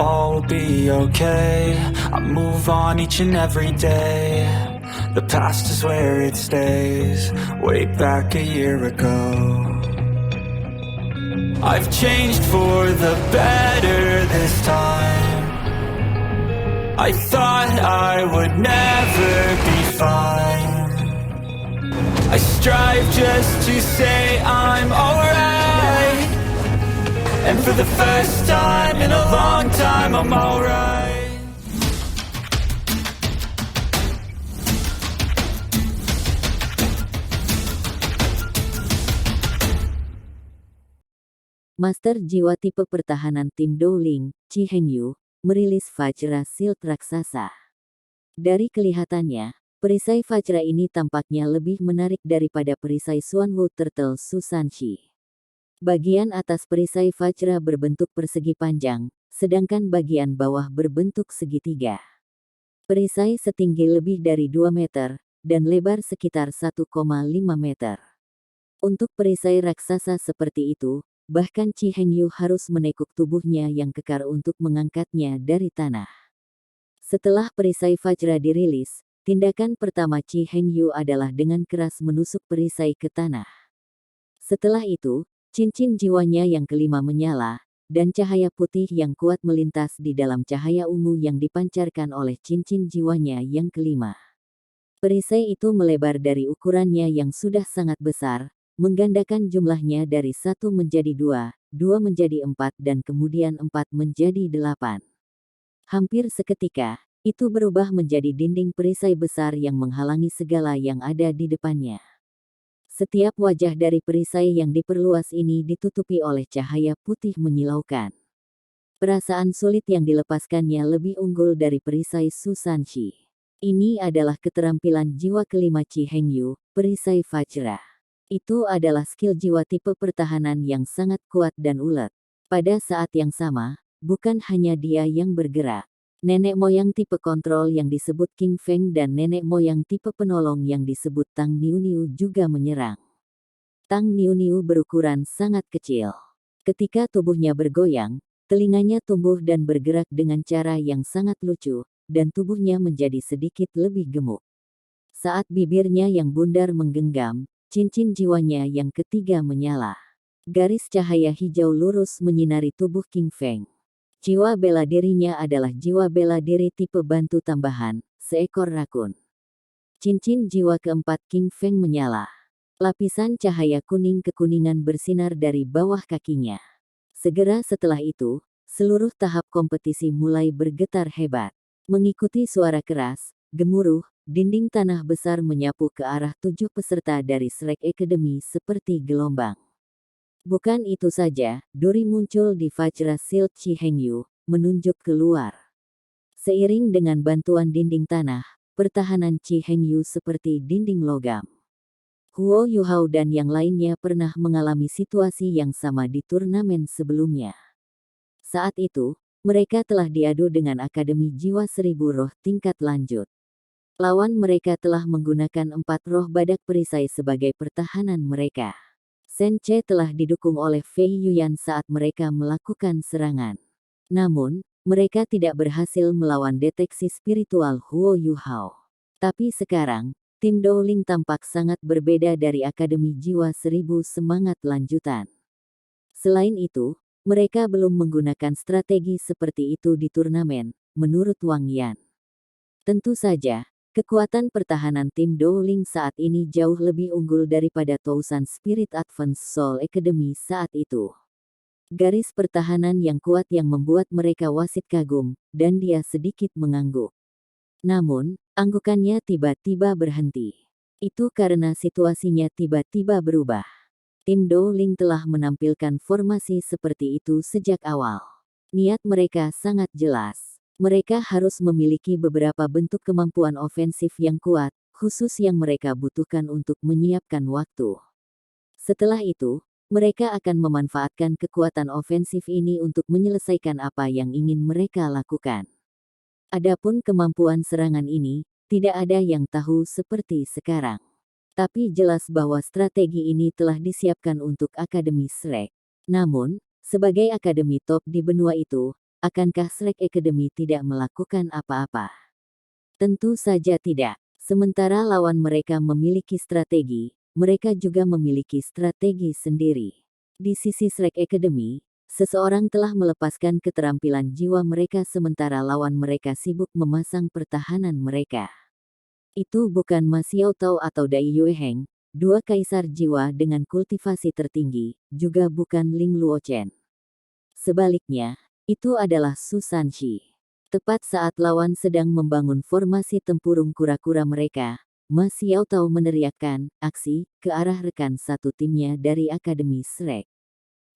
all will be okay. I move on each and every day. The past is where it stays. Way back a year ago, I've changed for the better this time. I thought I would never be fine. I strive just to say I'm alright, and for the first time in a long time I'm alright. Master Jiwa Tipe Pertahanan Tim Dowling, Chi Hengyu, merilis Vajra Shield raksasa. Dari kelihatannya, perisai Vajra ini tampaknya lebih menarik daripada perisai Xuanwu Turtle Susanshi. Bagian atas perisai Vajra berbentuk persegi panjang, sedangkan bagian bawah berbentuk segitiga. Perisai setinggi lebih dari 2 meter, dan lebar sekitar 1,5 meter. Untuk perisai raksasa seperti itu, bahkan Chi Hengyu harus menekuk tubuhnya yang kekar untuk mengangkatnya dari tanah. Setelah perisai Vajra dirilis, tindakan pertama Chi Hengyu adalah dengan keras menusuk perisai ke tanah. Setelah itu, cincin jiwanya yang kelima menyala, dan cahaya putih yang kuat melintas di dalam cahaya ungu yang dipancarkan oleh cincin jiwanya yang kelima. Perisai itu melebar dari ukurannya yang sudah sangat besar, menggandakan jumlahnya dari 1 menjadi 2, 2 menjadi 4 dan kemudian 4 menjadi 8. Hampir seketika, itu berubah menjadi dinding perisai besar yang menghalangi segala yang ada di depannya. Setiap wajah dari perisai yang diperluas ini ditutupi oleh cahaya putih menyilaukan. Perasaan sulit yang dilepaskannya lebih unggul dari perisai Susanshi. Ini adalah keterampilan jiwa kelima Chi Hengyu, perisai Vajra. Itu adalah skill jiwa tipe pertahanan yang sangat kuat dan ulet. Pada saat yang sama, bukan hanya dia yang bergerak. Nenek moyang tipe kontrol yang disebut King Feng dan nenek moyang tipe penolong yang disebut Tang Niu juga menyerang. Tang Niu berukuran sangat kecil. Ketika tubuhnya bergoyang, telinganya tumbuh dan bergerak dengan cara yang sangat lucu, dan tubuhnya menjadi sedikit lebih gemuk. Saat bibirnya yang bundar menggenggam, cincin jiwanya yang ketiga menyala. Garis cahaya hijau lurus menyinari tubuh King Feng. Jiwa bela dirinya adalah jiwa bela diri tipe bantu tambahan, seekor rakun. Cincin jiwa keempat King Feng menyala. Lapisan cahaya kuning kekuningan bersinar dari bawah kakinya. Segera setelah itu, seluruh tahap kompetisi mulai bergetar hebat. Mengikuti suara keras, gemuruh, dinding tanah besar menyapu ke arah 7 peserta dari Shrek Academy seperti gelombang. Bukan itu saja, duri muncul di Vajra Shield Chi Hengyu, menunjuk keluar. Seiring dengan bantuan dinding tanah, pertahanan Chi Hengyu seperti dinding logam. Huo Yuhao dan yang lainnya pernah mengalami situasi yang sama di turnamen sebelumnya. Saat itu, mereka telah diadu dengan Akademi Jiwa Seribu Roh tingkat lanjut. Lawan mereka telah menggunakan 4 roh badak perisai sebagai pertahanan mereka. Shen Ce telah didukung oleh Fei Yuyan saat mereka melakukan serangan. Namun, mereka tidak berhasil melawan deteksi spiritual Huo Yuhao. Tapi sekarang, tim Dowling tampak sangat berbeda dari Akademi Jiwa Seribu Semangat Lanjutan. Selain itu, mereka belum menggunakan strategi seperti itu di turnamen, menurut Wang Yan. Tentu saja, kekuatan pertahanan tim Dowling saat ini jauh lebih unggul daripada Tousan Spirit Advance Soul Academy saat itu. Garis pertahanan yang kuat yang membuat mereka wasit kagum, dan dia sedikit mengangguk. Namun, anggukannya tiba-tiba berhenti. Itu karena situasinya tiba-tiba berubah. Tim Dowling telah menampilkan formasi seperti itu sejak awal. Niat mereka sangat jelas. Mereka harus memiliki beberapa bentuk kemampuan ofensif yang kuat, khusus yang mereka butuhkan untuk menyiapkan waktu. Setelah itu, mereka akan memanfaatkan kekuatan ofensif ini untuk menyelesaikan apa yang ingin mereka lakukan. Adapun kemampuan serangan ini, tidak ada yang tahu seperti sekarang. Tapi jelas bahwa strategi ini telah disiapkan untuk Akademi Shrek. Namun, sebagai akademi top di benua itu, akankah Shrek Academy tidak melakukan apa-apa? Tentu saja tidak. Sementara lawan mereka memiliki strategi, mereka juga memiliki strategi sendiri. Di sisi Shrek Academy, seseorang telah melepaskan keterampilan jiwa mereka sementara lawan mereka sibuk memasang pertahanan mereka. Itu bukan Ma Xiaotao atau Dai Yueheng, dua kaisar jiwa dengan kultivasi tertinggi, juga bukan Ling Luochen. Sebaliknya, itu adalah Su Sanxi. Tepat saat lawan sedang membangun formasi tempurung kura-kura mereka, Ma Xiaotao meneriakkan, "Aksi!" ke arah rekan satu timnya dari Akademi Shrek.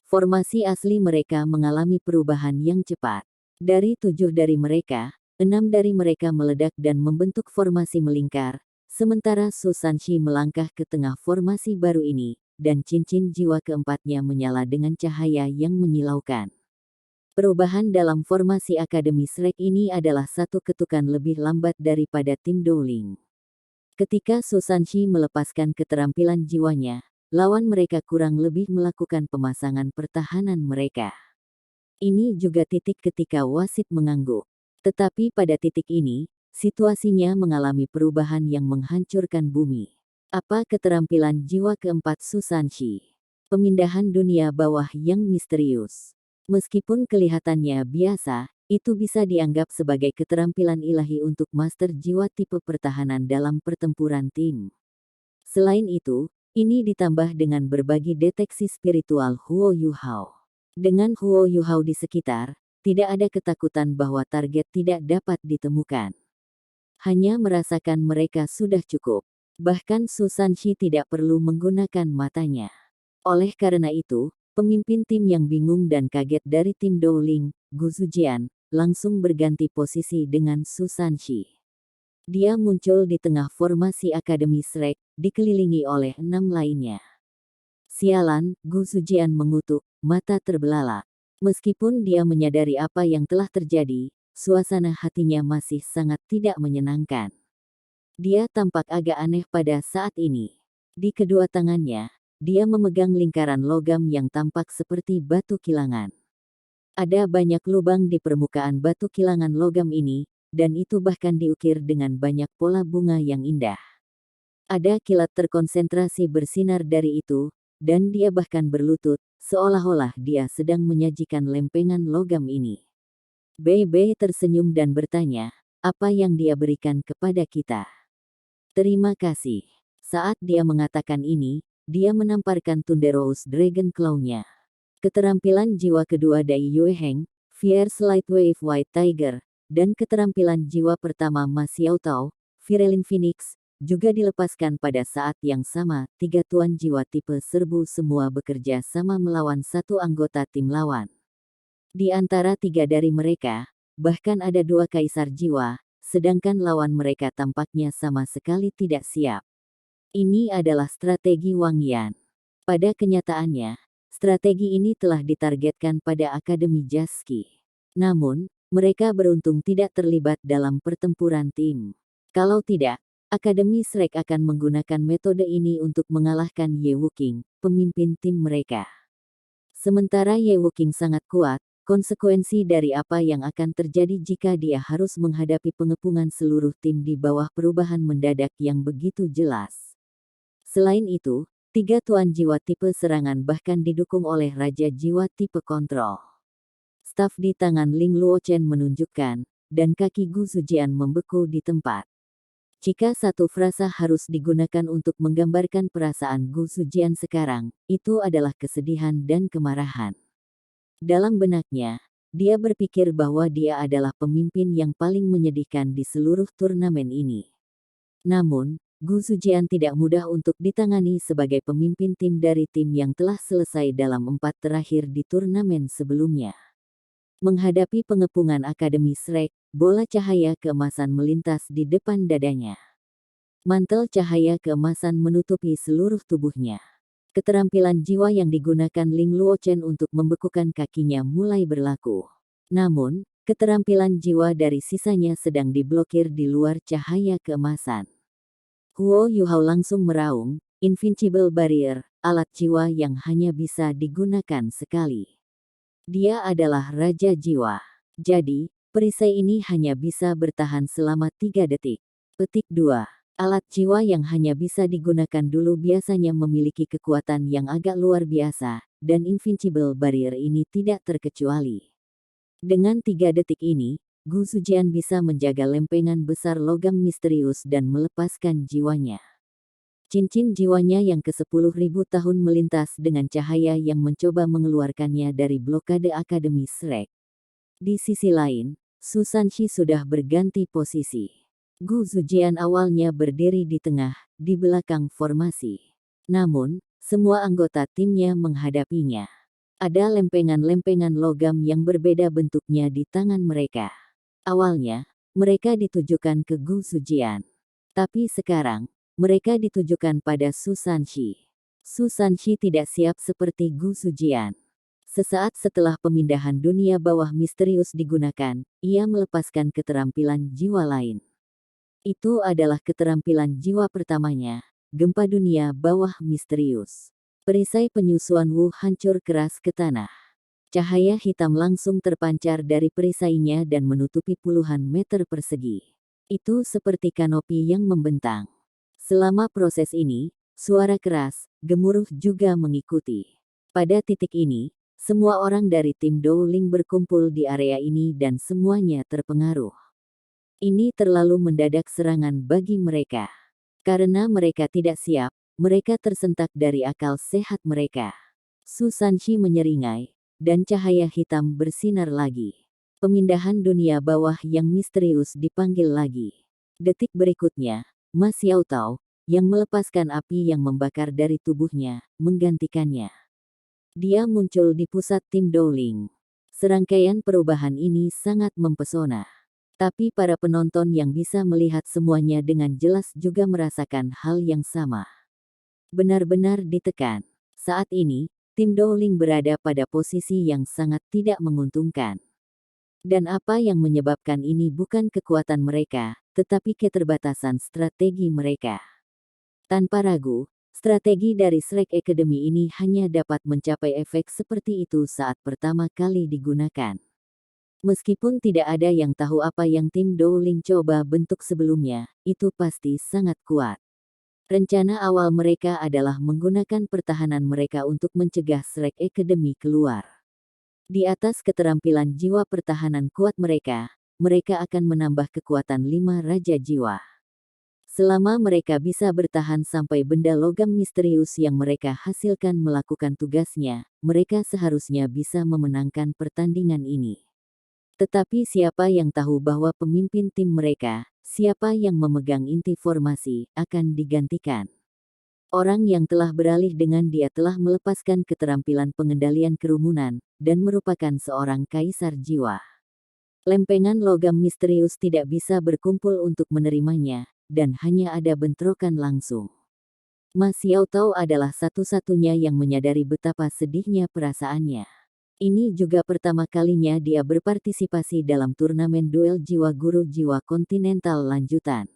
Formasi asli mereka mengalami perubahan yang cepat. Dari 7 dari mereka, 6 dari mereka meledak dan membentuk formasi melingkar, sementara Su Sanxi melangkah ke tengah formasi baru ini, dan cincin jiwa keempatnya menyala dengan cahaya yang menyilaukan. Perubahan dalam formasi Akademi Shrek ini adalah satu ketukan lebih lambat daripada tim Dowling. Ketika Su Sanxi melepaskan keterampilan jiwanya, lawan mereka kurang lebih melakukan pemasangan pertahanan mereka. Ini juga titik ketika wasit mengangguk. Tetapi pada titik ini, situasinya mengalami perubahan yang menghancurkan bumi. Apa keterampilan jiwa keempat Su Sanxi? Pemindahan dunia bawah yang misterius. Meskipun kelihatannya biasa, itu bisa dianggap sebagai keterampilan ilahi untuk master jiwa tipe pertahanan dalam pertempuran tim. Selain itu, ini ditambah dengan berbagi deteksi spiritual Huo Yuhao. Dengan Huo Yuhao di sekitar, tidak ada ketakutan bahwa target tidak dapat ditemukan. Hanya merasakan mereka sudah cukup. Bahkan Su Sanxi tidak perlu menggunakan matanya. Oleh karena itu, pemimpin tim yang bingung dan kaget dari tim Dowling, Gu Zujian, langsung berganti posisi dengan Su Sanxi. Dia muncul di tengah formasi Akademi Shrek, dikelilingi oleh 6 lainnya. Sialan, Gu Zujian mengutuk, mata terbelalak. Meskipun dia menyadari apa yang telah terjadi, suasana hatinya masih sangat tidak menyenangkan. Dia tampak agak aneh pada saat ini. Di kedua tangannya, dia memegang lingkaran logam yang tampak seperti batu kilangan. Ada banyak lubang di permukaan batu kilangan logam ini, dan itu bahkan diukir dengan banyak pola bunga yang indah. Ada kilat terkonsentrasi bersinar dari itu, dan dia bahkan berlutut, seolah-olah dia sedang menyajikan lempengan logam ini. Bei Bei tersenyum dan bertanya, apa yang dia berikan kepada kita? Terima kasih. Saat dia mengatakan ini, dia menamparkan Thunderous Dragon Claw-nya. Keterampilan jiwa kedua Dai Yueheng, Fierce Light Wave White Tiger, dan keterampilan jiwa pertama Ma Xiaotao, Virelin Phoenix, juga dilepaskan pada saat yang sama. 3 tuan jiwa tipe serbu semua bekerja sama melawan satu anggota tim lawan. Di antara 3 dari mereka, bahkan ada 2 kaisar jiwa, sedangkan lawan mereka tampaknya sama sekali tidak siap. Ini adalah strategi Wang Yan. Pada kenyataannya, strategi ini telah ditargetkan pada Akademi Jaski. Namun, mereka beruntung tidak terlibat dalam pertempuran tim. Kalau tidak, Akademi Shrek akan menggunakan metode ini untuk mengalahkan Ye Wuking, pemimpin tim mereka. Sementara Ye Wuking sangat kuat, konsekuensi dari apa yang akan terjadi jika dia harus menghadapi pengepungan seluruh tim di bawah perubahan mendadak yang begitu jelas. Selain itu, 3 tuan jiwa tipe serangan bahkan didukung oleh Raja Jiwa tipe kontrol. Staf di tangan Ling Luochen menunjukkan, dan kaki Gu Zujian membeku di tempat. Jika satu frasa harus digunakan untuk menggambarkan perasaan Gu Zujian sekarang, itu adalah kesedihan dan kemarahan. Dalam benaknya, dia berpikir bahwa dia adalah pemimpin yang paling menyedihkan di seluruh turnamen ini. Namun, Gu Zujian tidak mudah untuk ditangani sebagai pemimpin tim dari tim yang telah selesai dalam 4 terakhir di turnamen sebelumnya. Menghadapi pengepungan Akademi Shrek, bola cahaya keemasan melintas di depan dadanya. Mantel cahaya keemasan menutupi seluruh tubuhnya. Keterampilan jiwa yang digunakan Ling Luochen untuk membekukan kakinya mulai berlaku. Namun, keterampilan jiwa dari sisanya sedang diblokir di luar cahaya keemasan. Huo Yuhao langsung meraung, Invincible Barrier, alat jiwa yang hanya bisa digunakan sekali. Dia adalah Raja Jiwa. Jadi, perisai ini hanya bisa bertahan selama 3 detik. Petik 2. Alat jiwa yang hanya bisa digunakan dulu biasanya memiliki kekuatan yang agak luar biasa, dan invincible barrier ini tidak terkecuali. Dengan 3 detik ini, Gu Sujian bisa menjaga lempengan besar logam misterius dan melepaskan jiwanya. Cincin jiwanya yang ke-10.000 tahun melintas dengan cahaya yang mencoba mengeluarkannya dari blokade Akademi Shrek. Di sisi lain, Su Sanshi sudah berganti posisi. Gu Sujian awalnya berdiri di tengah, di belakang formasi. Namun, semua anggota timnya menghadapinya. Ada lempengan-lempengan logam yang berbeda bentuknya di tangan mereka. Awalnya, mereka ditujukan ke Gu Sujian. Tapi sekarang, mereka ditujukan pada Su Sanshi. Su Sanshi tidak siap seperti Gu Sujian. Sesaat setelah pemindahan dunia bawah misterius digunakan, ia melepaskan keterampilan jiwa lain. Itu adalah keterampilan jiwa pertamanya, gempa dunia bawah misterius. Perisai penyusuan Wu hancur keras ke tanah. Cahaya hitam langsung terpancar dari perisainya dan menutupi puluhan meter persegi. Itu seperti kanopi yang membentang. Selama proses ini, suara keras, gemuruh juga mengikuti. Pada titik ini, semua orang dari tim Dowling berkumpul di area ini dan semuanya terpengaruh. Ini terlalu mendadak serangan bagi mereka. Karena mereka tidak siap, mereka tersentak dari akal sehat mereka. Su Sanshi menyeringai, dan cahaya hitam bersinar lagi. Pemindahan dunia bawah yang misterius dipanggil lagi. Detik berikutnya, Ma Xiaotao, yang melepaskan api yang membakar dari tubuhnya, menggantikannya. Dia muncul di pusat tim Dowling. Serangkaian perubahan ini sangat mempesona. Tapi para penonton yang bisa melihat semuanya dengan jelas juga merasakan hal yang sama. Benar-benar ditekan. Saat ini, tim Dowling berada pada posisi yang sangat tidak menguntungkan. Dan apa yang menyebabkan ini bukan kekuatan mereka, tetapi keterbatasan strategi mereka. Tanpa ragu, strategi dari Shrek Academy ini hanya dapat mencapai efek seperti itu saat pertama kali digunakan. Meskipun tidak ada yang tahu apa yang tim Dowling coba bentuk sebelumnya, itu pasti sangat kuat. Rencana awal mereka adalah menggunakan pertahanan mereka untuk mencegah Shrek Academy keluar. Di atas keterampilan jiwa pertahanan kuat mereka akan menambah kekuatan 5 Raja Jiwa. Selama mereka bisa bertahan sampai benda logam misterius yang mereka hasilkan melakukan tugasnya, mereka seharusnya bisa memenangkan pertandingan ini. Tetapi siapa yang tahu bahwa pemimpin tim mereka, siapa yang memegang inti formasi, akan digantikan. Orang yang telah beralih dengan dia telah melepaskan keterampilan pengendalian kerumunan, dan merupakan seorang kaisar jiwa. Lempengan logam misterius tidak bisa berkumpul untuk menerimanya, dan hanya ada bentrokan langsung. Ma Xiaotao adalah satu-satunya yang menyadari betapa sedihnya perasaannya. Ini juga pertama kalinya dia berpartisipasi dalam turnamen duel jiwa guru jiwa kontinental lanjutan.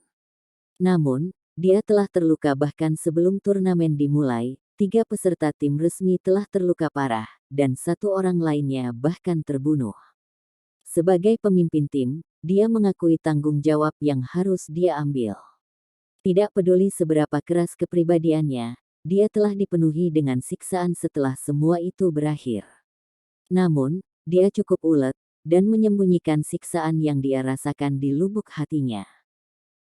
Namun, dia telah terluka bahkan sebelum turnamen dimulai, 3 peserta tim resmi telah terluka parah, dan 1 orang lainnya bahkan terbunuh. Sebagai pemimpin tim, dia mengakui tanggung jawab yang harus dia ambil. Tidak peduli seberapa keras kepribadiannya, dia telah dipenuhi dengan siksaan setelah semua itu berakhir. Namun, dia cukup ulet, dan menyembunyikan siksaan yang dia rasakan di lubuk hatinya.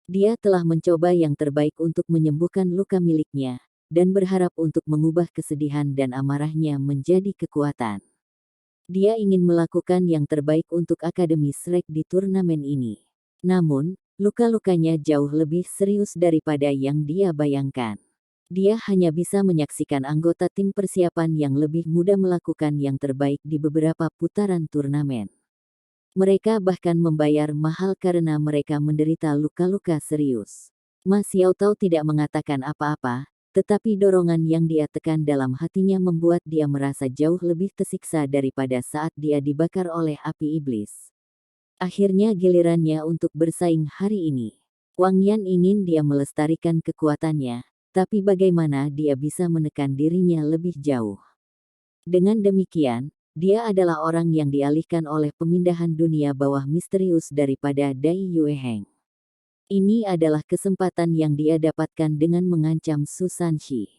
Dia telah mencoba yang terbaik untuk menyembuhkan luka miliknya, dan berharap untuk mengubah kesedihan dan amarahnya menjadi kekuatan. Dia ingin melakukan yang terbaik untuk Akademi Shrek di turnamen ini. Namun, luka-lukanya jauh lebih serius daripada yang dia bayangkan. Dia hanya bisa menyaksikan anggota tim persiapan yang lebih muda melakukan yang terbaik di beberapa putaran turnamen. Mereka bahkan membayar mahal karena mereka menderita luka-luka serius. Ma Xiaotao tidak mengatakan apa-apa, tetapi dorongan yang dia tekan dalam hatinya membuat dia merasa jauh lebih tersiksa daripada saat dia dibakar oleh api iblis. Akhirnya gilirannya untuk bersaing hari ini. Wang Yan ingin dia melestarikan kekuatannya, tapi bagaimana dia bisa menekan dirinya lebih jauh. Dengan demikian, dia adalah orang yang dialihkan oleh pemindahan dunia bawah misterius daripada Dai Yueheng. Ini adalah kesempatan yang dia dapatkan dengan mengancam Susanshi.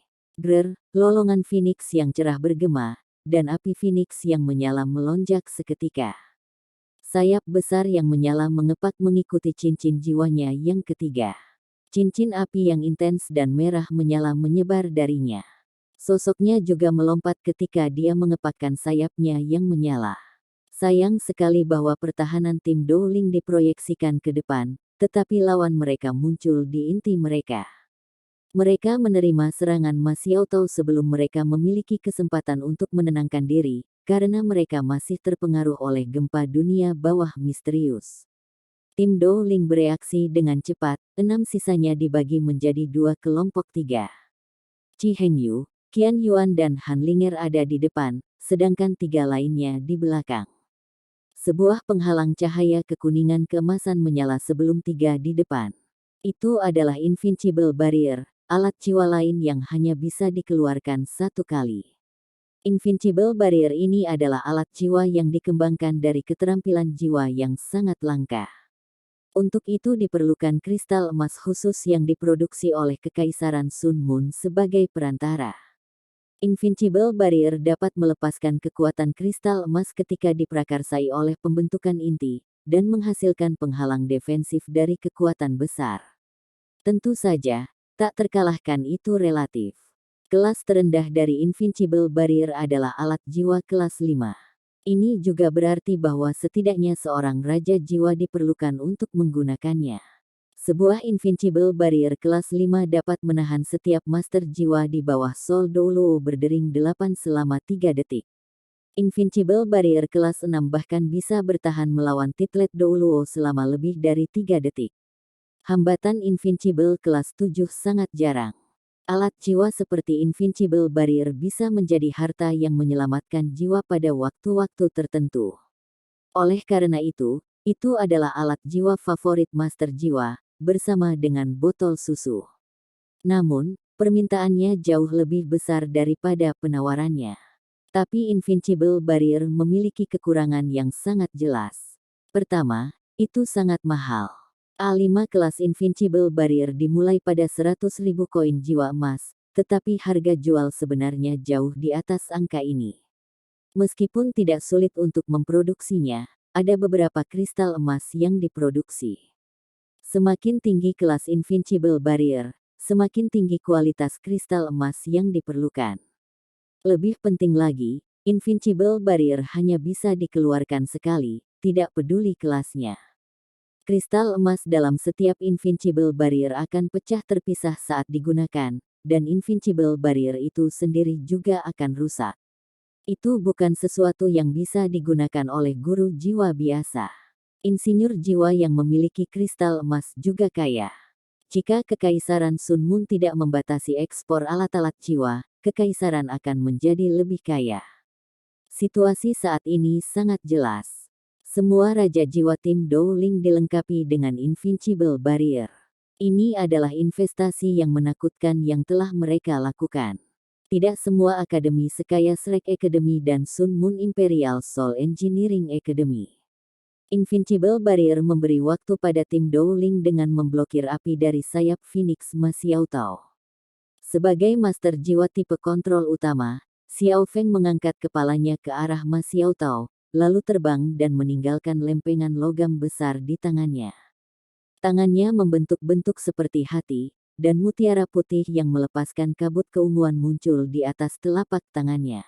Lolongan Phoenix yang cerah bergema, dan api Phoenix yang menyala melonjak seketika. Sayap besar yang menyala mengepak mengikuti cincin jiwanya yang ketiga. Cincin api yang intens dan merah menyala menyebar darinya. Sosoknya juga melompat ketika dia mengepakkan sayapnya yang menyala. Sayang sekali bahwa pertahanan tim Dowling diproyeksikan ke depan, tetapi lawan mereka muncul di inti mereka. Mereka menerima serangan Ma Xiaotao sebelum mereka memiliki kesempatan untuk menenangkan diri, karena mereka masih terpengaruh oleh gempa dunia bawah misterius. Tim Dowling bereaksi dengan cepat, 6 sisanya dibagi menjadi 2 kelompok 3. Chi Hengyu, Qian Yuan dan Han Linger ada di depan, sedangkan 3 lainnya di belakang. Sebuah penghalang cahaya kekuningan keemasan menyala sebelum 3 di depan. Itu adalah Invincible Barrier, alat jiwa lain yang hanya bisa dikeluarkan satu kali. Invincible Barrier ini adalah alat jiwa yang dikembangkan dari keterampilan jiwa yang sangat langka. Untuk itu diperlukan kristal emas khusus yang diproduksi oleh Kekaisaran Sun Moon sebagai perantara. Invincible Barrier dapat melepaskan kekuatan kristal emas ketika diprakarsai oleh pembentukan inti, dan menghasilkan penghalang defensif dari kekuatan besar. Tentu saja, tak terkalahkan itu relatif. Kelas terendah dari Invincible Barrier adalah alat jiwa kelas 5. Ini juga berarti bahwa setidaknya seorang raja jiwa diperlukan untuk menggunakannya. Sebuah Invincible Barrier kelas 5 dapat menahan setiap master jiwa di bawah Sol Douluo berdering 8 selama 3 detik. Invincible Barrier kelas 6 bahkan bisa bertahan melawan Titlet Douluo selama lebih dari 3 detik. Hambatan Invincible kelas 7 sangat jarang. Alat jiwa seperti Invincible Barrier bisa menjadi harta yang menyelamatkan jiwa pada waktu-waktu tertentu. Oleh karena itu adalah alat jiwa favorit master jiwa, bersama dengan botol susu. Namun, permintaannya jauh lebih besar daripada penawarannya. Tapi Invincible Barrier memiliki kekurangan yang sangat jelas. Pertama, itu sangat mahal. A5 kelas Invincible Barrier dimulai pada 100.000 koin jiwa emas, tetapi harga jual sebenarnya jauh di atas angka ini. Meskipun tidak sulit untuk memproduksinya, ada beberapa kristal emas yang diproduksi. Semakin tinggi kelas Invincible Barrier, semakin tinggi kualitas kristal emas yang diperlukan. Lebih penting lagi, Invincible Barrier hanya bisa dikeluarkan sekali, tidak peduli kelasnya. Kristal emas dalam setiap Invincible Barrier akan pecah terpisah saat digunakan, dan Invincible Barrier itu sendiri juga akan rusak. Itu bukan sesuatu yang bisa digunakan oleh guru jiwa biasa. Insinyur jiwa yang memiliki kristal emas juga kaya. Jika Kekaisaran Sun Moon tidak membatasi ekspor alat-alat jiwa, Kekaisaran akan menjadi lebih kaya. Situasi saat ini sangat jelas. Semua raja jiwa tim Dowling dilengkapi dengan Invincible Barrier. Ini adalah investasi yang menakutkan yang telah mereka lakukan. Tidak semua akademi sekaya Shrek Academy dan Sun Moon Imperial Soul Engineering Academy. Invincible Barrier memberi waktu pada tim Dowling dengan memblokir api dari sayap Phoenix Ma Xiaotao. Sebagai master jiwa tipe kontrol utama, Xiao Feng mengangkat kepalanya ke arah Ma Xiaotao, lalu terbang dan meninggalkan lempengan logam besar di tangannya. Tangannya membentuk-bentuk seperti hati, dan mutiara putih yang melepaskan kabut keunguan muncul di atas telapak tangannya.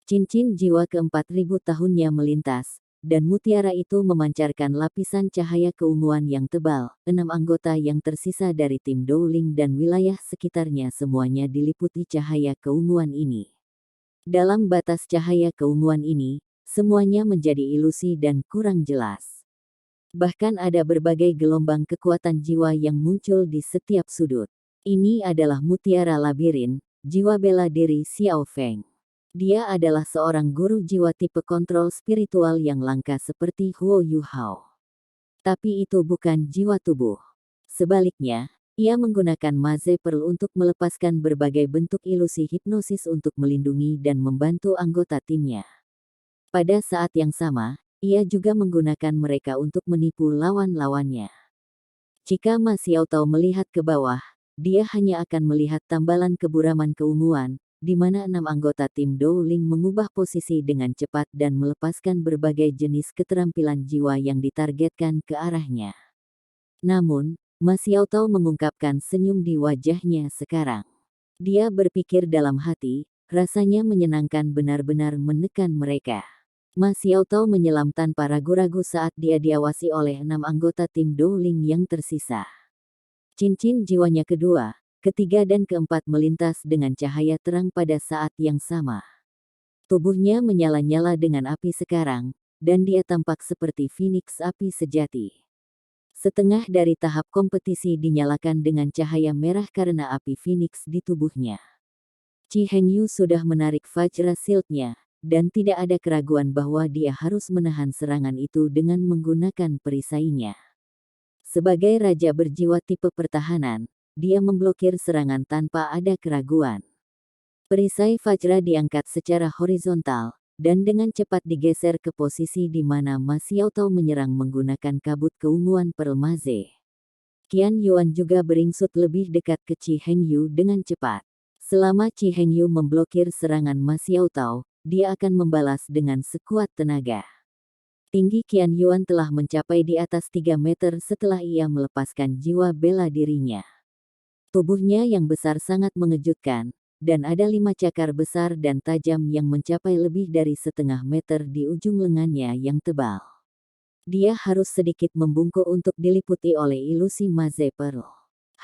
Cincin jiwa ke-4000 tahunnya melintas, dan mutiara itu memancarkan lapisan cahaya keunguan yang tebal. 6 anggota yang tersisa dari tim Dowling dan wilayah sekitarnya semuanya diliputi cahaya keunguan ini. Dalam batas cahaya keunguan ini, semuanya menjadi ilusi dan kurang jelas. Bahkan ada berbagai gelombang kekuatan jiwa yang muncul di setiap sudut. Ini adalah mutiara labirin, jiwa bela diri Xiao Feng. Dia adalah seorang guru jiwa tipe kontrol spiritual yang langka seperti Huo Yuhao. Tapi itu bukan jiwa tubuh. Sebaliknya, ia menggunakan Maze Pearl untuk melepaskan berbagai bentuk ilusi hipnosis untuk melindungi dan membantu anggota timnya. Pada saat yang sama, ia juga menggunakan mereka untuk menipu lawan-lawannya. Jika Ma Xiaotao melihat ke bawah, dia hanya akan melihat tambalan keburaman keunguan, di mana 6 anggota tim Dowling mengubah posisi dengan cepat dan melepaskan berbagai jenis keterampilan jiwa yang ditargetkan ke arahnya. Namun, Ma Xiaotao mengungkapkan senyum di wajahnya sekarang. Dia berpikir dalam hati, rasanya menyenangkan benar-benar menekan mereka. Ma Xiaotao menyelam tanpa ragu-ragu saat dia diawasi oleh 6 anggota tim Dowling yang tersisa. Cincin jiwanya kedua, ketiga dan keempat melintas dengan cahaya terang pada saat yang sama. Tubuhnya menyala-nyala dengan api sekarang, dan dia tampak seperti Phoenix api sejati. Setengah dari tahap kompetisi dinyalakan dengan cahaya merah karena api Phoenix di tubuhnya. Chi Hengyu sudah menarik Vajra Shield-nya, dan tidak ada keraguan bahwa dia harus menahan serangan itu dengan menggunakan perisainya. Sebagai raja berjiwa tipe pertahanan, dia memblokir serangan tanpa ada keraguan. Perisai Vajra diangkat secara horizontal, dan dengan cepat digeser ke posisi di mana Ma Xiaotao menyerang menggunakan kabut keunguan Perlmaze. Qian Yuan juga beringsut lebih dekat ke Chi Hengyu dengan cepat. Selama Chi Hengyu memblokir serangan Ma Xiaotao, dia akan membalas dengan sekuat tenaga. Tinggi Qian Yuan telah mencapai di atas 3 meter setelah ia melepaskan jiwa bela dirinya. Tubuhnya yang besar sangat mengejutkan, dan ada 5 cakar besar dan tajam yang mencapai lebih dari setengah meter di ujung lengannya yang tebal. Dia harus sedikit membungkuk untuk diliputi oleh ilusi Maze Pearl.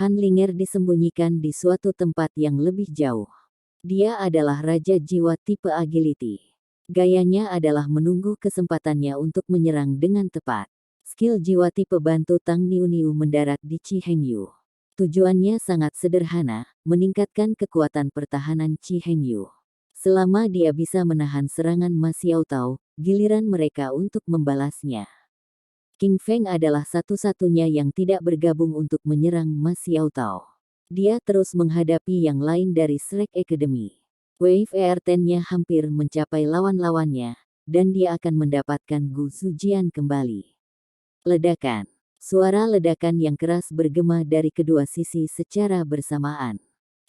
Han Linger disembunyikan di suatu tempat yang lebih jauh. Dia adalah raja jiwa tipe agility. Gayanya adalah menunggu kesempatannya untuk menyerang dengan tepat. Skill jiwa tipe bantu Tang Niu Niu mendarat di Chi Hengyu. Tujuannya sangat sederhana, meningkatkan kekuatan pertahanan Chi Hengyu. Selama dia bisa menahan serangan Ma Xiaotao, giliran mereka untuk membalasnya. King Feng adalah satu-satunya yang tidak bergabung untuk menyerang Ma Xiaotao. Dia terus menghadapi yang lain dari Shrek Academy. Wave ER-10-nya hampir mencapai lawan-lawannya, dan dia akan mendapatkan Gu Zujian kembali. Ledakan. Suara ledakan yang keras bergema dari kedua sisi secara bersamaan.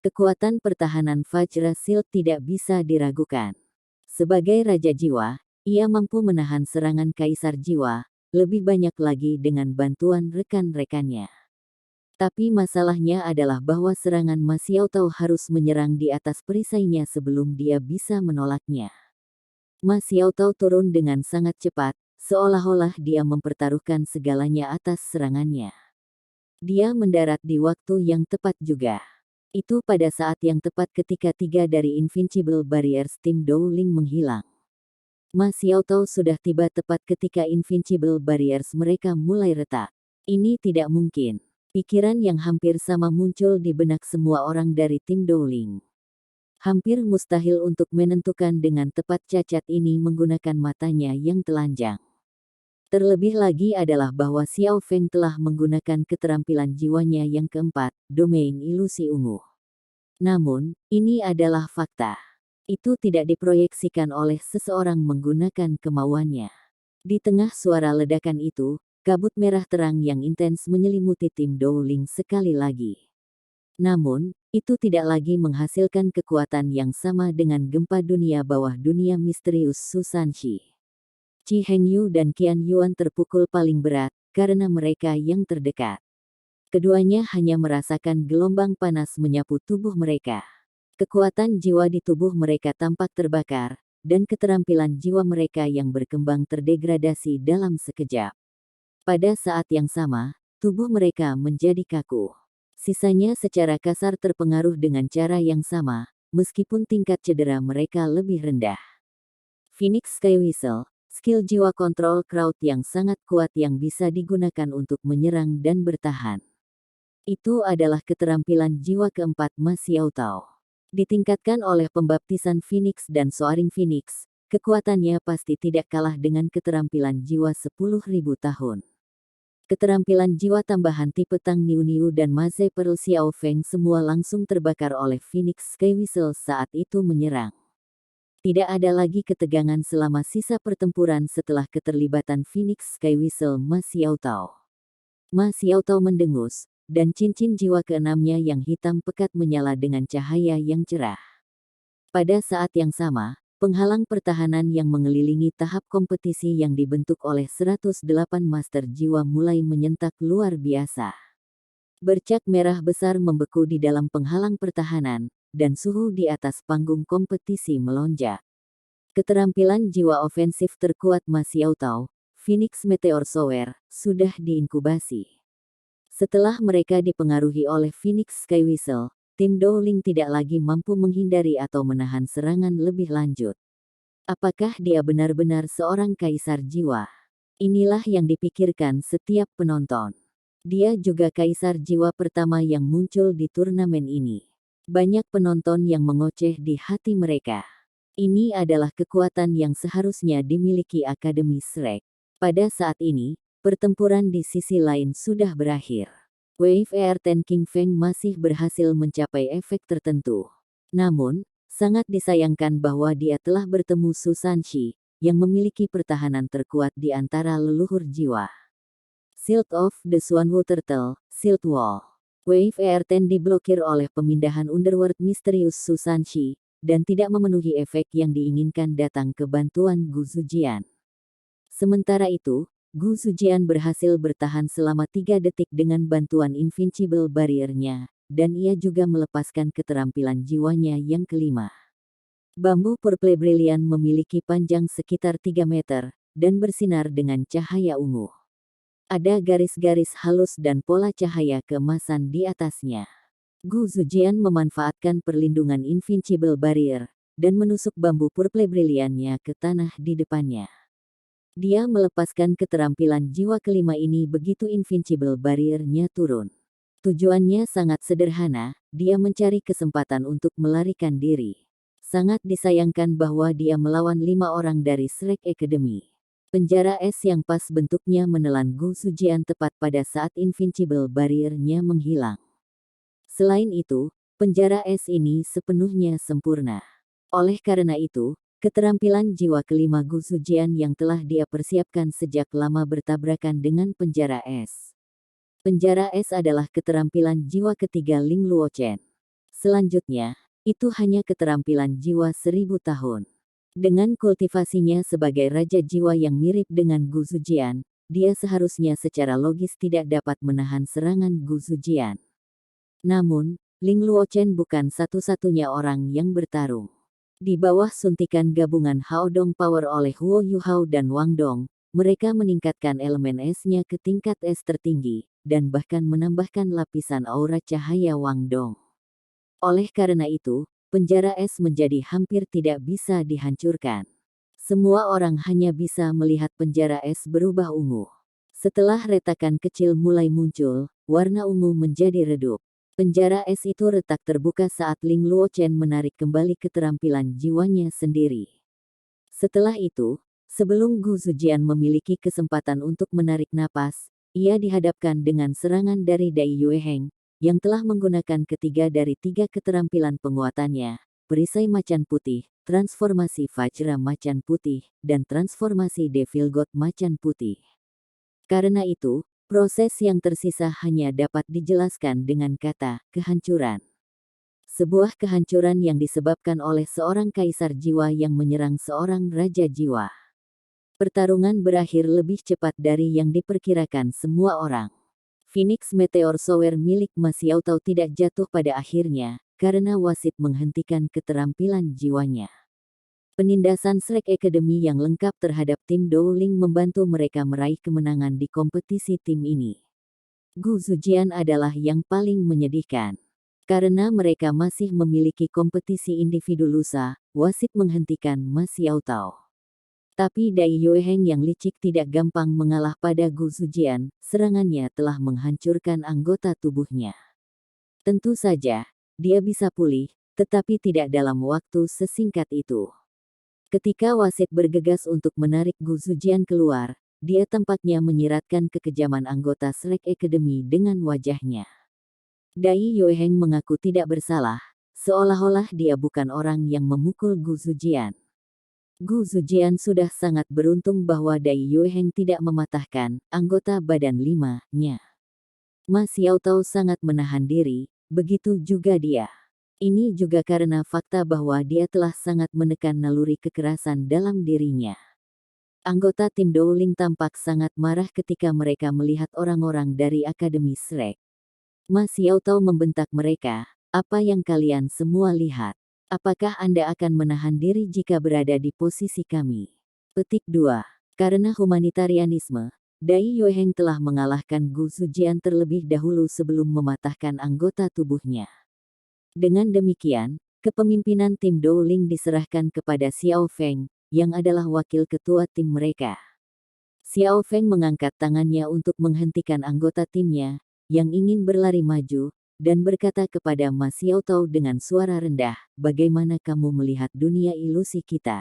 Kekuatan pertahanan Vajra Shield tidak bisa diragukan. Sebagai Raja Jiwa, ia mampu menahan serangan Kaisar Jiwa, lebih banyak lagi dengan bantuan rekan-rekannya. Tapi masalahnya adalah bahwa serangan Ma Xiaotao harus menyerang di atas perisainya sebelum dia bisa menolaknya. Ma Xiaotao turun dengan sangat cepat, seolah-olah dia mempertaruhkan segalanya atas serangannya. Dia mendarat di waktu yang tepat juga. Itu pada saat yang tepat ketika 3 dari Invincible Barriers tim Dowling menghilang. Ma Xiaotao sudah tiba tepat ketika Invincible Barriers mereka mulai retak. Ini tidak mungkin. Pikiran yang hampir sama muncul di benak semua orang dari tim Dowling. Hampir mustahil untuk menentukan dengan tepat cacat ini menggunakan matanya yang telanjang. Terlebih lagi adalah bahwa Xiao Feng telah menggunakan keterampilan jiwanya yang keempat, domain ilusi ungu. Namun, ini adalah fakta. Itu tidak diproyeksikan oleh seseorang menggunakan kemauannya. Di tengah suara ledakan itu, kabut merah terang yang intens menyelimuti tim Dowling sekali lagi. Namun, itu tidak lagi menghasilkan kekuatan yang sama dengan gempa dunia bawah dunia misterius Susanshi. Chi Hengyu dan Qian Yuan terpukul paling berat, karena mereka yang terdekat. Keduanya hanya merasakan gelombang panas menyapu tubuh mereka. Kekuatan jiwa di tubuh mereka tampak terbakar, dan keterampilan jiwa mereka yang berkembang terdegradasi dalam sekejap. Pada saat yang sama, tubuh mereka menjadi kaku. Sisanya secara kasar terpengaruh dengan cara yang sama, meskipun tingkat cedera mereka lebih rendah. Phoenix Sky Whistle, skill jiwa kontrol crowd yang sangat kuat yang bisa digunakan untuk menyerang dan bertahan. Itu adalah keterampilan jiwa keempat Ma Xiaotao. Ditingkatkan oleh pembaptisan Phoenix dan Soaring Phoenix, kekuatannya pasti tidak kalah dengan keterampilan jiwa 10.000 tahun. Keterampilan jiwa tambahan tipe Tang Niu Niu dan Maze Pearl Xiao Feng semua langsung terbakar oleh Phoenix Sky Whistle saat itu menyerang. Tidak ada lagi ketegangan selama sisa pertempuran setelah keterlibatan Phoenix Sky Whistle Ma Xiaotao. Ma Xiaotao mendengus, dan cincin jiwa keenamnya yang hitam pekat menyala dengan cahaya yang cerah. Pada saat yang sama, penghalang pertahanan yang mengelilingi tahap kompetisi yang dibentuk oleh 108 master jiwa mulai menyentak luar biasa. Bercak merah besar membeku di dalam penghalang pertahanan, dan suhu di atas panggung kompetisi melonjak. Keterampilan jiwa ofensif terkuat Ma Xiaotao, Phoenix Meteor Shower, sudah diinkubasi. Setelah mereka dipengaruhi oleh Phoenix Sky Whistle, tim Dowling tidak lagi mampu menghindari atau menahan serangan lebih lanjut. Apakah dia benar-benar seorang kaisar jiwa? Inilah yang dipikirkan setiap penonton. Dia juga kaisar jiwa pertama yang muncul di turnamen ini. Banyak penonton yang mengoceh di hati mereka. Ini adalah kekuatan yang seharusnya dimiliki Akademi Shrek. Pada saat ini, pertempuran di sisi lain sudah berakhir. Wave Air-10 King Feng masih berhasil mencapai efek tertentu. Namun, sangat disayangkan bahwa dia telah bertemu Su Sanshi, yang memiliki pertahanan terkuat di antara leluhur jiwa. Shield of the Swanwu Turtle, Shield Wall. Wave Air-10 diblokir oleh pemindahan Underworld misterius Su Sanshi, dan tidak memenuhi efek yang diinginkan datang ke bantuan Gu Zujian. Sementara itu, Gu Zujian berhasil bertahan selama 3 detik dengan bantuan Invincible Barrier-nya, dan ia juga melepaskan keterampilan jiwanya yang kelima. Bambu Purple Brilliant memiliki panjang sekitar 3 meter, dan bersinar dengan cahaya ungu. Ada garis-garis halus dan pola cahaya keemasan di atasnya. Gu Zujian memanfaatkan perlindungan Invincible Barrier, dan menusuk bambu Purple Brilliant-nya ke tanah di depannya. Dia melepaskan keterampilan jiwa kelima ini begitu Invincible Barrier-nya turun. Tujuannya sangat sederhana, dia mencari kesempatan untuk melarikan diri. Sangat disayangkan bahwa dia melawan 5 orang dari Shrek Academy. Penjara es yang pas bentuknya menelan Gu Zujian tepat pada saat Invincible Barrier-nya menghilang. Selain itu, penjara es ini sepenuhnya sempurna. Oleh karena itu, keterampilan jiwa kelima Gu Zujian yang telah dia persiapkan sejak lama bertabrakan dengan penjara es. Penjara es adalah keterampilan jiwa ketiga Ling Luochen. Selanjutnya, itu hanya keterampilan jiwa 1000 tahun. Dengan kultivasinya sebagai raja jiwa yang mirip dengan Gu Zujian, dia seharusnya secara logis tidak dapat menahan serangan Gu Zujian. Namun, Ling Luochen bukan satu-satunya orang yang bertarung. Di bawah suntikan gabungan Haodong Power oleh Huo Yuhao dan Wang Dong, mereka meningkatkan elemen esnya ke tingkat es tertinggi, dan bahkan menambahkan lapisan aura cahaya Wang Dong. Oleh karena itu, penjara es menjadi hampir tidak bisa dihancurkan. Semua orang hanya bisa melihat penjara es berubah ungu. Setelah retakan kecil mulai muncul, warna ungu menjadi redup. Penjara es itu retak terbuka saat Ling Luochen menarik kembali keterampilan jiwanya sendiri. Setelah itu, sebelum Gu Zujian memiliki kesempatan untuk menarik napas, ia dihadapkan dengan serangan dari Dai Yueheng, yang telah menggunakan ketiga dari 3 keterampilan penguatannya, perisai macan putih, transformasi Vajra macan putih, dan transformasi Devil God macan putih. Karena itu, proses yang tersisa hanya dapat dijelaskan dengan kata kehancuran. Sebuah kehancuran yang disebabkan oleh seorang kaisar jiwa yang menyerang seorang raja jiwa. Pertarungan berakhir lebih cepat dari yang diperkirakan semua orang. Phoenix Meteor Shower milik Ma Xiaotao tidak jatuh pada akhirnya, karena wasit menghentikan keterampilan jiwanya. Penindasan Shrek Academy yang lengkap terhadap tim Dowling membantu mereka meraih kemenangan di kompetisi tim ini. Gu Zujian adalah yang paling menyedihkan. Karena mereka masih memiliki kompetisi individu lusa, wasit menghentikan Ma Xiaotao. Tapi Dai Yueheng yang licik tidak gampang mengalah pada Gu Zujian, serangannya telah menghancurkan anggota tubuhnya. Tentu saja, dia bisa pulih, tetapi tidak dalam waktu sesingkat itu. Ketika wasit bergegas untuk menarik Gu Zujian keluar, dia tampaknya menyiratkan kekejaman anggota Shrek Academy dengan wajahnya. Dai Yueheng mengaku tidak bersalah, seolah-olah dia bukan orang yang memukul Gu Zujian. Gu Zujian sudah sangat beruntung bahwa Dai Yueheng tidak mematahkan anggota badan 5-nya. Ma Xiaotao sangat menahan diri, begitu juga dia. Ini juga karena fakta bahwa dia telah sangat menekan naluri kekerasan dalam dirinya. Anggota tim Dowling tampak sangat marah ketika mereka melihat orang-orang dari Akademi Shrek. Ma Xiaotao membentak mereka, "Apa yang kalian semua lihat? Apakah Anda akan menahan diri jika berada di posisi kami?" Petik 2. Karena humanitarianisme, Dai Yueheng telah mengalahkan Gu Zujian terlebih dahulu sebelum mematahkan anggota tubuhnya. Dengan demikian, kepemimpinan tim Dowling diserahkan kepada Xiao Feng, yang adalah wakil ketua tim mereka. Xiao Feng mengangkat tangannya untuk menghentikan anggota timnya, yang ingin berlari maju, dan berkata kepada Ma Xiaotao dengan suara rendah, "Bagaimana kamu melihat dunia ilusi kita?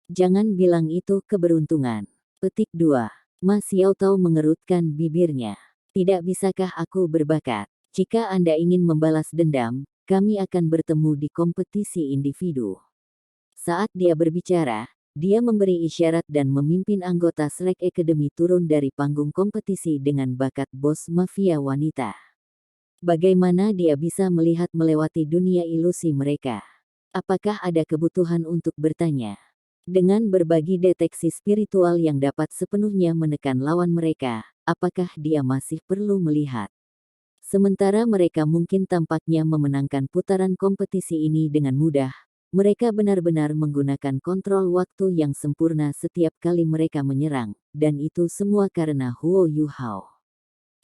Jangan bilang itu keberuntungan." Petik 2. Ma Xiaotao mengerutkan bibirnya. "Tidak bisakah aku berbakat? Jika Anda ingin membalas dendam, kami akan bertemu di kompetisi individu." Saat dia berbicara, dia memberi isyarat dan memimpin anggota Shrek Academy turun dari panggung kompetisi dengan bakat bos mafia wanita. Bagaimana dia bisa melihat melewati dunia ilusi mereka? Apakah ada kebutuhan untuk bertanya? Dengan berbagi deteksi spiritual yang dapat sepenuhnya menekan lawan mereka, apakah dia masih perlu melihat? Sementara mereka mungkin tampaknya memenangkan putaran kompetisi ini dengan mudah, mereka benar-benar menggunakan kontrol waktu yang sempurna setiap kali mereka menyerang, dan itu semua karena Huo Yuhao.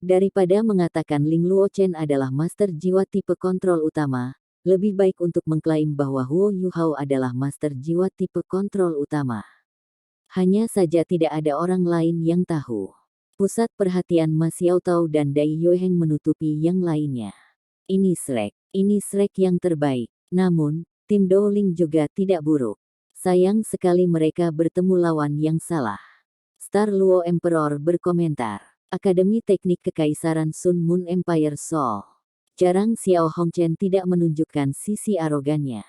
Daripada mengatakan Ling Luochen adalah master jiwa tipe kontrol utama, lebih baik untuk mengklaim bahwa Huo Yuhao adalah master jiwa tipe kontrol utama. Hanya saja tidak ada orang lain yang tahu. Pusat perhatian Ma Xiaotao dan Dai Yueheng menutupi yang lainnya. Ini Shrek yang terbaik. Namun, tim Dowling juga tidak buruk. Sayang sekali mereka bertemu lawan yang salah. Star Luo Emperor berkomentar. Akademi Teknik Kekaisaran Sun Moon Empire Seoul. Jarang Xiao Hongchen tidak menunjukkan sisi arogannya.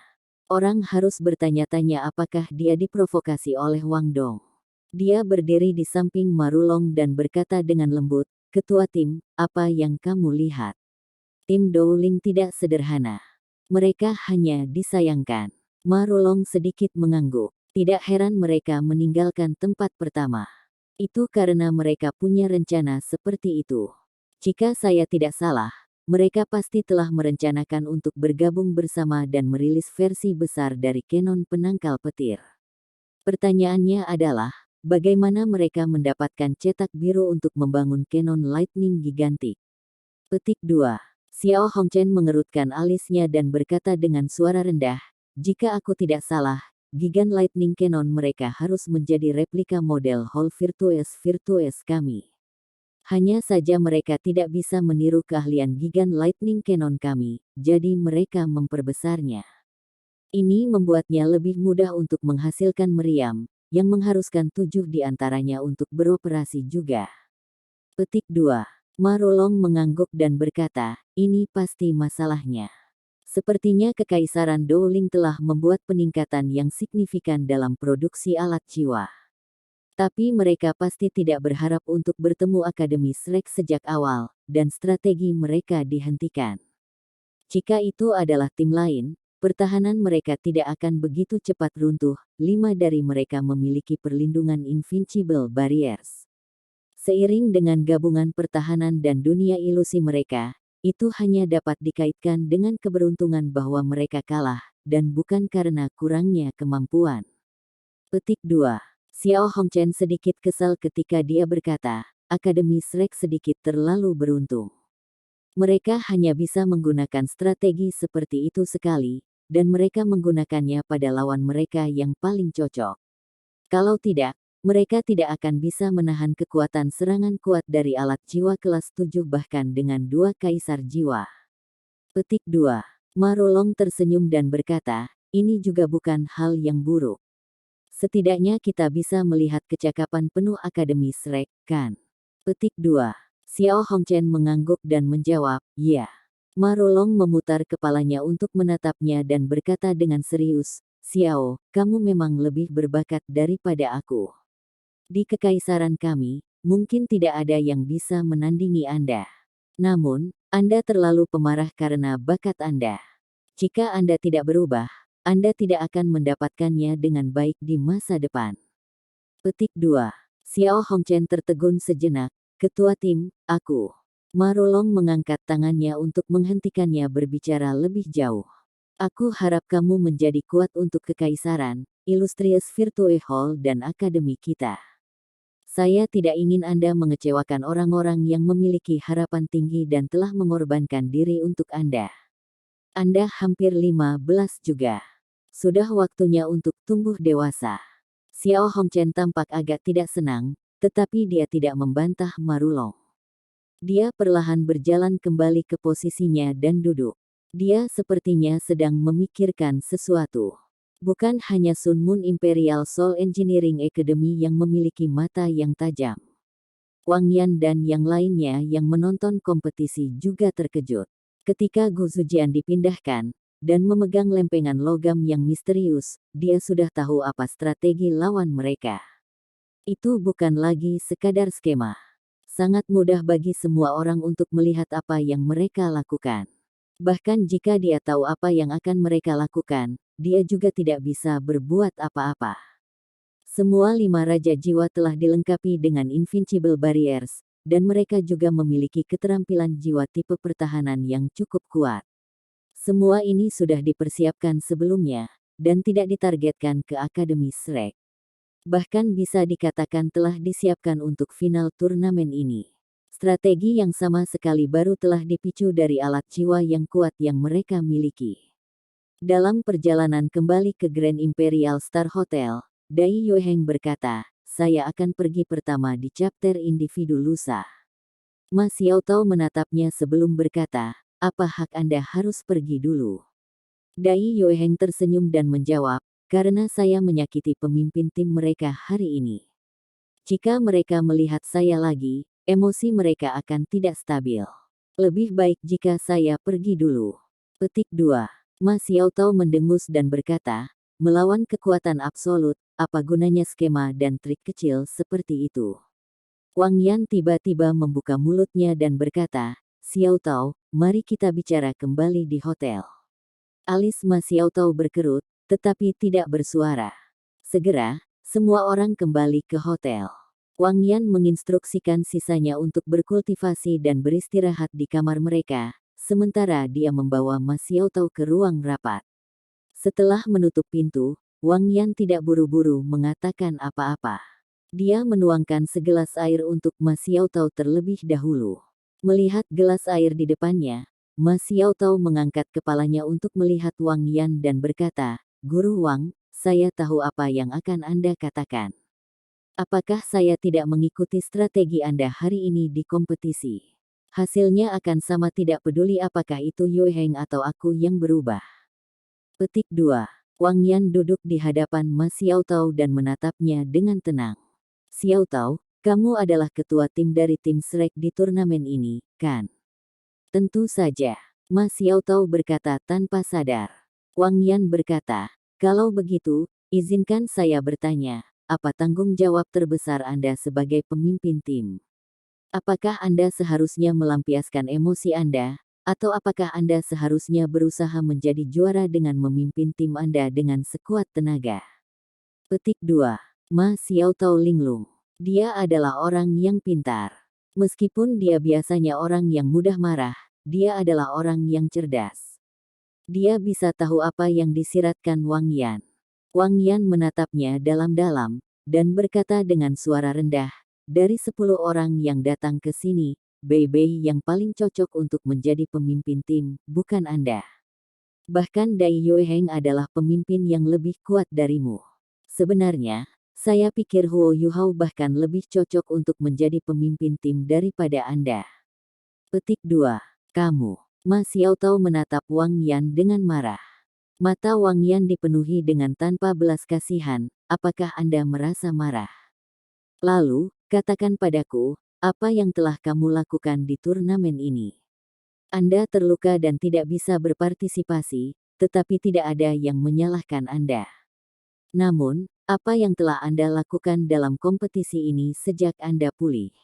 Orang harus bertanya-tanya apakah dia diprovokasi oleh Wang Dong. Dia berdiri di samping Marulong dan berkata dengan lembut, "Ketua tim, apa yang kamu lihat? Tim Dowling tidak sederhana. Mereka hanya disayangkan." Marulong sedikit mengangguk. Tidak heran mereka meninggalkan tempat pertama. Itu karena mereka punya rencana seperti itu. Jika saya tidak salah, mereka pasti telah merencanakan untuk bergabung bersama dan merilis versi besar dari Canon penangkal petir. Pertanyaannya adalah, bagaimana mereka mendapatkan cetak biru untuk membangun Canon Lightning gigantik? Petik 2. Xiao Hongchen mengerutkan alisnya dan berkata dengan suara rendah, "Jika aku tidak salah, Gigan Lightning Cannon mereka harus menjadi replika model Hall Virtues kami. Hanya saja mereka tidak bisa meniru keahlian Gigan Lightning Cannon kami, jadi mereka memperbesarnya. Ini membuatnya lebih mudah untuk menghasilkan meriam, yang mengharuskan 7 di antaranya untuk beroperasi juga." Petik 2. Marulong mengangguk dan berkata, "Ini pasti masalahnya. Sepertinya Kekaisaran Dowling telah membuat peningkatan yang signifikan dalam produksi alat jiwa. Tapi mereka pasti tidak berharap untuk bertemu Akademi Shrek sejak awal, dan strategi mereka dihentikan. Jika itu adalah tim lain, pertahanan mereka tidak akan begitu cepat runtuh. 5 dari mereka memiliki perlindungan Invincible Barriers. Seiring dengan gabungan pertahanan dan dunia ilusi mereka, itu hanya dapat dikaitkan dengan keberuntungan bahwa mereka kalah, dan bukan karena kurangnya kemampuan." Petik 2. Xiao Hongchen sedikit kesal ketika dia berkata, "Akademi Shrek sedikit terlalu beruntung. Mereka hanya bisa menggunakan strategi seperti itu sekali, dan mereka menggunakannya pada lawan mereka yang paling cocok. Kalau tidak, mereka tidak akan bisa menahan kekuatan serangan kuat dari alat jiwa kelas 7 bahkan dengan 2 kaisar jiwa." Petik 2. Marulong tersenyum dan berkata, "Ini juga bukan hal yang buruk. Setidaknya kita bisa melihat kecakapan penuh Akademi Shrek, kan?" Petik 2. Xiao Hongchen mengangguk dan menjawab, "Ya." Marulong memutar kepalanya untuk menatapnya dan berkata dengan serius, Xiao, kamu memang lebih berbakat daripada aku. Di kekaisaran kami, mungkin tidak ada yang bisa menandingi Anda. Namun, Anda terlalu pemarah karena bakat Anda. Jika Anda tidak berubah, Anda tidak akan mendapatkannya dengan baik di masa depan. Petik 2. Xiao Hongchen tertegun sejenak. Ketua tim, aku. Marulong mengangkat tangannya untuk menghentikannya berbicara lebih jauh. Aku harap kamu menjadi kuat untuk kekaisaran, Illustrious Virtue Hall dan akademi kita. Saya tidak ingin Anda mengecewakan orang-orang yang memiliki harapan tinggi dan telah mengorbankan diri untuk Anda. Anda hampir 15 juga. Sudah waktunya untuk tumbuh dewasa. Xiao Hongchen tampak agak tidak senang, tetapi dia tidak membantah Marulong. Dia perlahan berjalan kembali ke posisinya dan duduk. Dia sepertinya sedang memikirkan sesuatu. Bukan hanya Sun Moon Imperial Soul Engineering Academy yang memiliki mata yang tajam. Wang Yan dan yang lainnya yang menonton kompetisi juga terkejut. Ketika Gu Zujian dipindahkan, dan memegang lempengan logam yang misterius, dia sudah tahu apa strategi lawan mereka. Itu bukan lagi sekadar skema. Sangat mudah bagi semua orang untuk melihat apa yang mereka lakukan. Bahkan jika dia tahu apa yang akan mereka lakukan, dia juga tidak bisa berbuat apa-apa. Semua 5 Raja Jiwa telah dilengkapi dengan Invincible Barriers, dan mereka juga memiliki keterampilan jiwa tipe pertahanan yang cukup kuat. Semua ini sudah dipersiapkan sebelumnya, dan tidak ditargetkan ke Akademi Shrek. Bahkan bisa dikatakan telah disiapkan untuk final turnamen ini. Strategi yang sama sekali baru telah dipicu dari alat jiwa yang kuat yang mereka miliki. Dalam perjalanan kembali ke Grand Imperial Star Hotel, Dai Yueheng berkata, saya akan pergi pertama di chapter individu lusa. Ma Xiaotao menatapnya sebelum berkata, apa hak Anda harus pergi dulu? Dai Yueheng tersenyum dan menjawab, karena saya menyakiti pemimpin tim mereka hari ini. Jika mereka melihat saya lagi, emosi mereka akan tidak stabil. Lebih baik jika saya pergi dulu. Petik 2. Ma Xiaotao mendengus dan berkata, melawan kekuatan absolut, apa gunanya skema dan trik kecil seperti itu? Wang Yan tiba-tiba membuka mulutnya dan berkata, Xiaotao, mari kita bicara kembali di hotel. Alis Ma Xiaotao berkerut, tetapi tidak bersuara. Segera, semua orang kembali ke hotel. Wang Yan menginstruksikan sisanya untuk berkultivasi dan beristirahat di kamar mereka, sementara dia membawa Ma Xiaotao ke ruang rapat. Setelah menutup pintu, Wang Yan tidak buru-buru mengatakan apa-apa. Dia menuangkan segelas air untuk Ma Xiaotao terlebih dahulu. Melihat gelas air di depannya, Ma Xiaotao mengangkat kepalanya untuk melihat Wang Yan dan berkata, Guru Wang, saya tahu apa yang akan Anda katakan. Apakah saya tidak mengikuti strategi Anda hari ini di kompetisi? Hasilnya akan sama, tidak peduli apakah itu Yueheng atau aku yang berubah. Petik 2. Wang Yan duduk di hadapan Ma Xiaotao dan menatapnya dengan tenang. Xiaotao, kamu adalah ketua tim dari tim Shrek di turnamen ini, kan? Tentu saja. Ma Xiaotao berkata tanpa sadar. Wang Yan berkata, kalau begitu, izinkan saya bertanya. Apa tanggung jawab terbesar Anda sebagai pemimpin tim? Apakah Anda seharusnya melampiaskan emosi Anda, atau apakah Anda seharusnya berusaha menjadi juara dengan memimpin tim Anda dengan sekuat tenaga? Petik 2. Ma Xiaotao linglung. Dia adalah orang yang pintar. Meskipun dia biasanya orang yang mudah marah, dia adalah orang yang cerdas. Dia bisa tahu apa yang disiratkan Wang Yan. Wang Yan menatapnya dalam-dalam, dan berkata dengan suara rendah, dari 10 orang yang datang ke sini, Bei Bei yang paling cocok untuk menjadi pemimpin tim, bukan Anda. Bahkan Dai Yueheng adalah pemimpin yang lebih kuat darimu. Sebenarnya, saya pikir Huo Yuhao bahkan lebih cocok untuk menjadi pemimpin tim daripada Anda. Petik 2. Kamu. Ma Xiaotao menatap Wang Yan dengan marah. Mata Wang Yan dipenuhi dengan tanpa belas kasihan, apakah Anda merasa marah? Lalu, katakan padaku, apa yang telah kamu lakukan di turnamen ini? Anda terluka dan tidak bisa berpartisipasi, tetapi tidak ada yang menyalahkan Anda. Namun, apa yang telah Anda lakukan dalam kompetisi ini sejak Anda pulih?